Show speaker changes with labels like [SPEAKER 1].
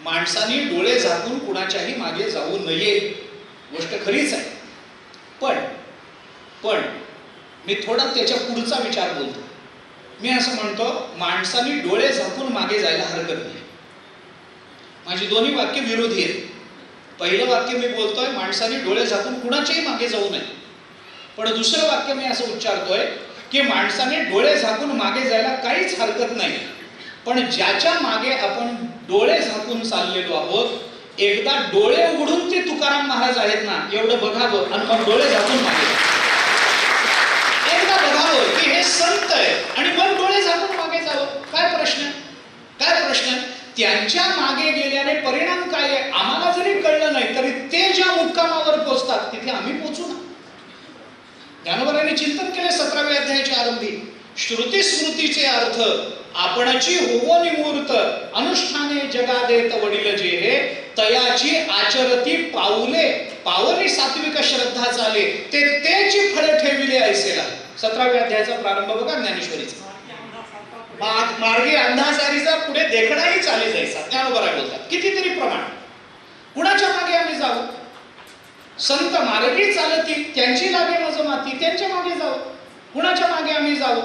[SPEAKER 1] माणसाने डोळे झाकून कुणाच्याही मागे जाऊ नये, गोष्ट खरीच आहे. पण मी थोडा त्याच्या पुढचा विचार बोलतो. मी असं म्हणतो, माणसाने डोळे झाकून मागे जायला हरकत नाही. माझी दोन्ही वाक्य विरोधी आहेत. पहिलं वाक्य मी बोलतोय, माणसाने डोळे झाकून कुणाच्याही मागे जाऊ नये. पण दुसरं वाक्य मी असं उच्चारतोय की माणसाने डोळे झाकून मागे जायला काहीच हरकत नाही. पण ज्याच्या मागे आपण डोळे झाकून चाललेलो आहोत, एकदा डोळे उघडून ते तुकाराम महाराज आहेत ना, एवढं बघावं आणि मग डोळे झाकून मागे एकदा बघावं की हे संत आहे आणि मग डोळे झाकून मागे जावं. काय प्रश्न? त्यांच्या मागे गेल्याने परिणाम काय आहे आम्हाला जरी कळलं नाही तरी ते ज्या मुक्कामावर पोहोचतात तिथे आम्ही पोहोचू ना. ज्ञानोबांनी चिंतन केले 17व्या अध्यायाच्या आरंभी, श्रुती स्मृतीचे अर्थ आपणची होवो निमूर्त, अनुष्ठाने जगा देत वडील जे हे, तयाची आचरती पावली सात्विक श्रद्धा चाले, ते तेची फळे ठेविले ऐसेला. 17व्या अध्यायाचा प्रारंभ बघा ज्ञानेश्वरीचा. मार्गी अंधासारीचा पुढे देखणाही चाले जायचा. ज्ञानोबा बोलतात कितीतरी प्रमाण. कुणाच्या मागे आम्ही जाऊ? संत मार्गी चालती त्यांची लागे मज माती, त्यांच्या मागे जाऊ. कुणाच्या मागे आम्ही जाऊ?